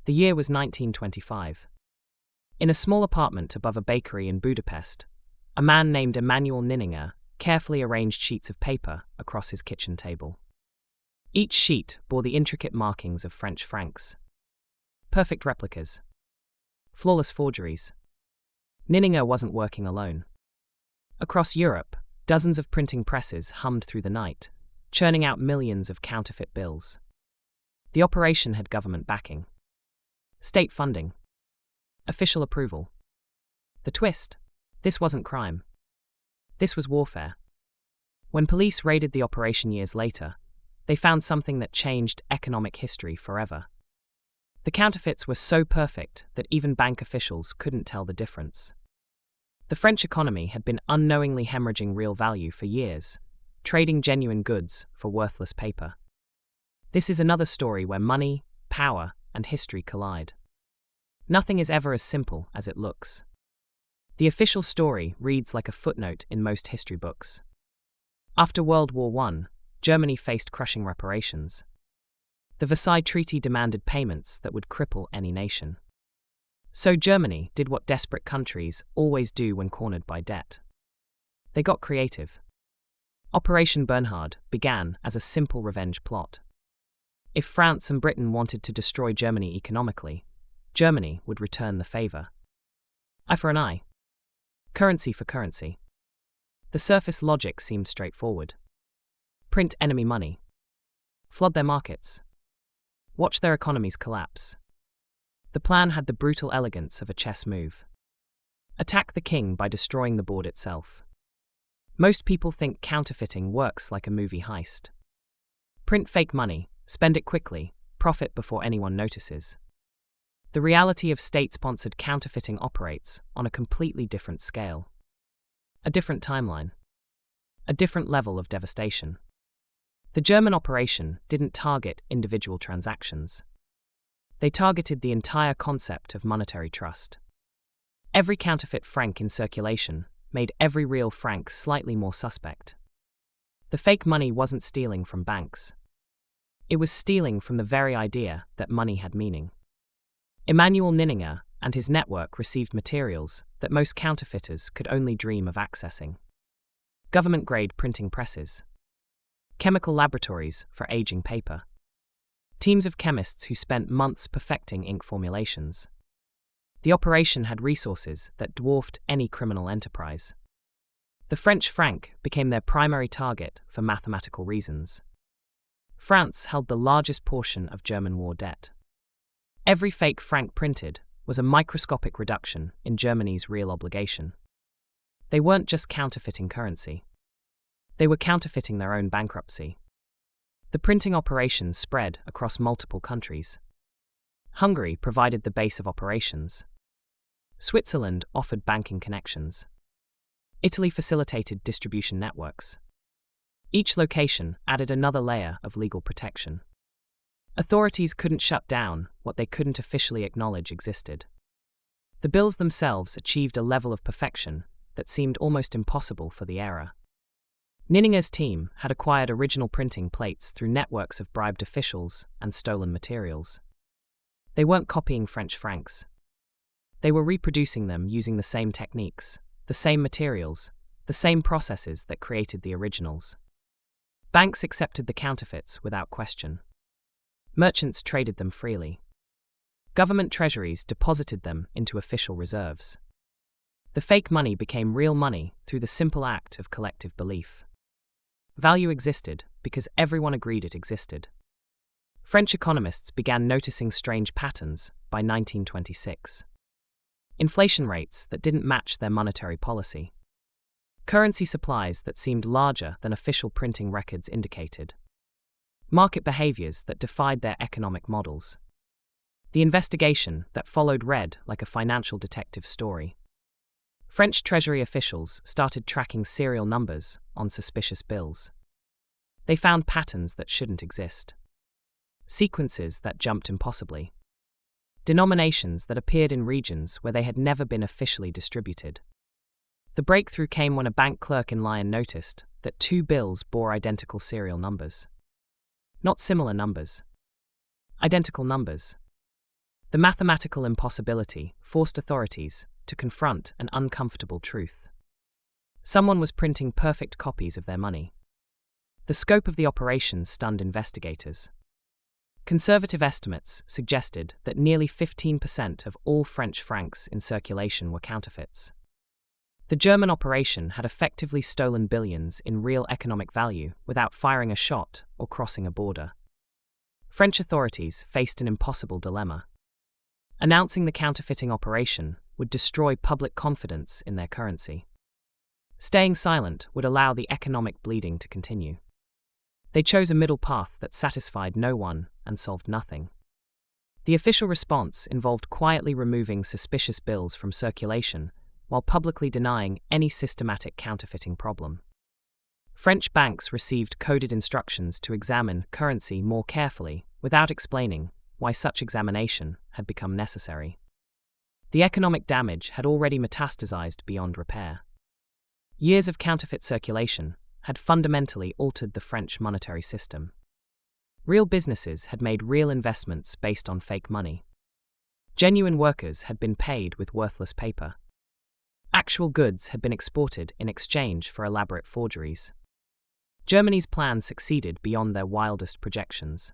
The year was 1925. In a small apartment above a bakery in Budapest, a man named Emanuel Ninninger carefully arranged sheets of paper across his kitchen table. Each sheet bore the intricate markings of French francs. Perfect replicas. Flawless forgeries. Ninninger wasn't working alone. Across Europe, dozens of printing presses hummed through the night, churning out millions of counterfeit bills. The operation had government backing. State funding. Official approval. The twist: this wasn't crime. This was warfare. When police raided the operation years later, they found something that changed economic history forever. The counterfeits were so perfect that even bank officials couldn't tell the difference. The French economy had been unknowingly hemorrhaging real value for years, trading genuine goods for worthless paper. This is another story where money, power, and history collide. Nothing is ever as simple as it looks. The official story reads like a footnote in most history books. After World War I, Germany faced crushing reparations. The Versailles Treaty demanded payments that would cripple any nation. So Germany did what desperate countries always do when cornered by debt. They got creative. Operation Bernhard began as a simple revenge plot. If France and Britain wanted to destroy Germany economically, Germany would return the favor. Eye for an eye. Currency for currency. The surface logic seemed straightforward. Print enemy money. Flood their markets. Watch their economies collapse. The plan had the brutal elegance of a chess move. Attack the king by destroying the board itself. Most people think counterfeiting works like a movie heist. Print fake money, spend it quickly, profit before anyone notices. The reality of state-sponsored counterfeiting operates on a completely different scale. A different timeline. A different level of devastation. The German operation didn't target individual transactions. They targeted the entire concept of monetary trust. Every counterfeit franc in circulation made every real franc slightly more suspect. The fake money wasn't stealing from banks. It was stealing from the very idea that money had meaning. Emanuel Ninninger and his network received materials that most counterfeiters could only dream of accessing. Government-grade printing presses. Chemical laboratories for aging paper. Teams of chemists who spent months perfecting ink formulations. The operation had resources that dwarfed any criminal enterprise. The French franc became their primary target for mathematical reasons. France held the largest portion of German war debt. Every fake franc printed was a microscopic reduction in Germany's real obligation. They weren't just counterfeiting currency. They were counterfeiting their own bankruptcy. The printing operation spread across multiple countries. Hungary provided the base of operations. Switzerland offered banking connections. Italy facilitated distribution networks. Each location added another layer of legal protection. Authorities couldn't shut down what they couldn't officially acknowledge existed. The bills themselves achieved a level of perfection that seemed almost impossible for the era. Ninninger's team had acquired original printing plates through networks of bribed officials and stolen materials. They weren't copying French francs. They were reproducing them using the same techniques, the same materials, the same processes that created the originals. Banks accepted the counterfeits without question. Merchants traded them freely. Government treasuries deposited them into official reserves. The fake money became real money through the simple act of collective belief. Value existed because everyone agreed it existed. French economists began noticing strange patterns by 1926. Inflation rates that didn't match their monetary policy. Currency supplies that seemed larger than official printing records indicated. Market behaviors that defied their economic models. The investigation that followed read like a financial detective story. French Treasury officials started tracking serial numbers on suspicious bills. They found patterns that shouldn't exist. Sequences that jumped impossibly. Denominations that appeared in regions where they had never been officially distributed. The breakthrough came when a bank clerk in Lyon noticed that two bills bore identical serial numbers. Not similar numbers. Identical numbers. The mathematical impossibility forced authorities to confront an uncomfortable truth. Someone was printing perfect copies of their money. The scope of the operation stunned investigators. Conservative estimates suggested that nearly 15% of all French francs in circulation were counterfeits. The German operation had effectively stolen billions in real economic value without firing a shot or crossing a border. French authorities faced an impossible dilemma. Announcing the counterfeiting operation would destroy public confidence in their currency. Staying silent would allow the economic bleeding to continue. They chose a middle path that satisfied no one and solved nothing. The official response involved quietly removing suspicious bills from circulation while publicly denying any systematic counterfeiting problem. French banks received coded instructions to examine currency more carefully without explaining why such examination had become necessary. The economic damage had already metastasized beyond repair. Years of counterfeit circulation had fundamentally altered the French monetary system. Real businesses had made real investments based on fake money. Genuine workers had been paid with worthless paper. Actual goods had been exported in exchange for elaborate forgeries. Germany's plan succeeded beyond their wildest projections.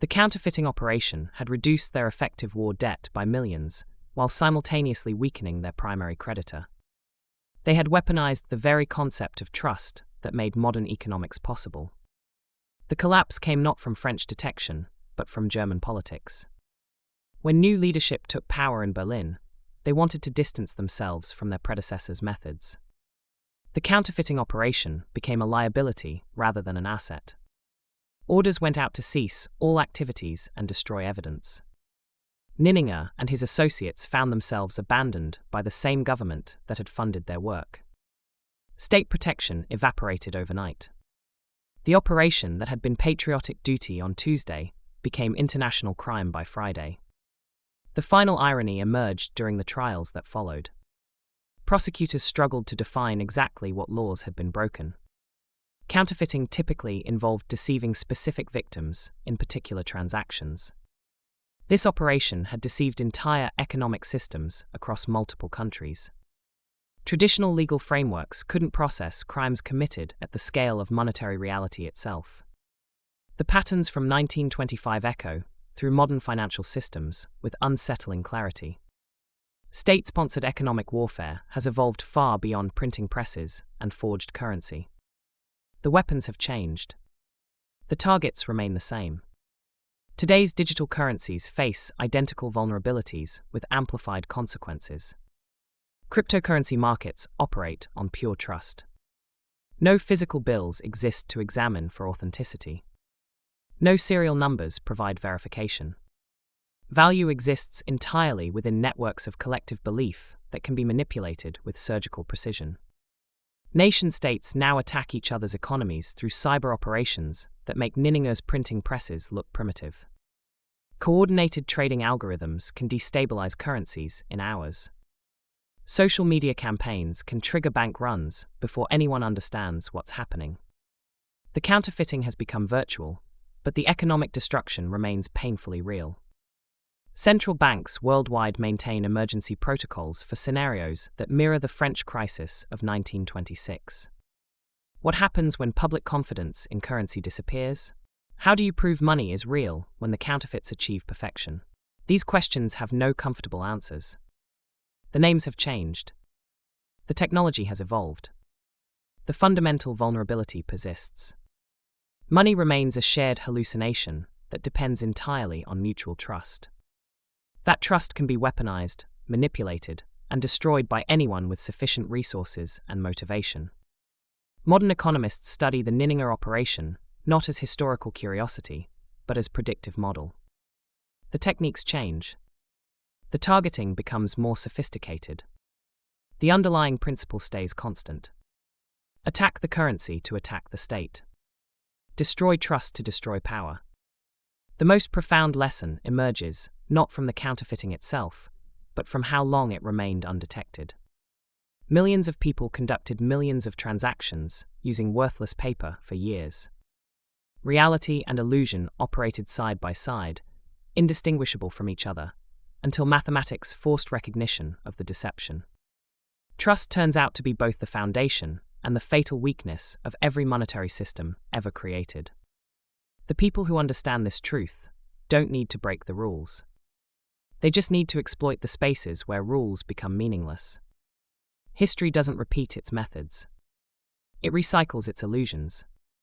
The counterfeiting operation had reduced their effective war debt by millions, while simultaneously weakening their primary creditor. They had weaponized the very concept of trust that made modern economics possible. The collapse came not from French detection, but from German politics. When new leadership took power in Berlin, they wanted to distance themselves from their predecessors' methods. The counterfeiting operation became a liability rather than an asset. Orders went out to cease all activities and destroy evidence. Ninninger and his associates found themselves abandoned by the same government that had funded their work. State protection evaporated overnight. The operation that had been patriotic duty on Tuesday became international crime by Friday. The final irony emerged during the trials that followed. Prosecutors struggled to define exactly what laws had been broken. Counterfeiting typically involved deceiving specific victims in particular transactions. This operation had deceived entire economic systems across multiple countries. Traditional legal frameworks couldn't process crimes committed at the scale of monetary reality itself. The patterns from 1925 echo through modern financial systems with unsettling clarity. State-sponsored economic warfare has evolved far beyond printing presses and forged currency. The weapons have changed. The targets remain the same. Today's digital currencies face identical vulnerabilities with amplified consequences. Cryptocurrency markets operate on pure trust. No physical bills exist to examine for authenticity. No serial numbers provide verification. Value exists entirely within networks of collective belief that can be manipulated with surgical precision. Nation-states now attack each other's economies through cyber operations that make Ninninger's printing presses look primitive. Coordinated trading algorithms can destabilize currencies in hours. Social media campaigns can trigger bank runs before anyone understands what's happening. The counterfeiting has become virtual, but the economic destruction remains painfully real. Central banks worldwide maintain emergency protocols for scenarios that mirror the French crisis of 1926. What happens when public confidence in currency disappears? How do you prove money is real when the counterfeits achieve perfection? These questions have no comfortable answers. The names have changed. The technology has evolved. The fundamental vulnerability persists. Money remains a shared hallucination that depends entirely on mutual trust. That trust can be weaponized, manipulated, and destroyed by anyone with sufficient resources and motivation. Modern economists study the Ninninger operation not as historical curiosity, but as predictive model. The techniques change. The targeting becomes more sophisticated. The underlying principle stays constant. Attack the currency to attack the state. Destroy trust to destroy power. The most profound lesson emerges not from the counterfeiting itself, but from how long it remained undetected. Millions of people conducted millions of transactions using worthless paper for years. Reality and illusion operated side by side, indistinguishable from each other, until mathematics forced recognition of the deception. Trust turns out to be both the foundation and the fatal weakness of every monetary system ever created. The people who understand this truth don't need to break the rules. They just need to exploit the spaces where rules become meaningless. History doesn't repeat its methods. It recycles its illusions.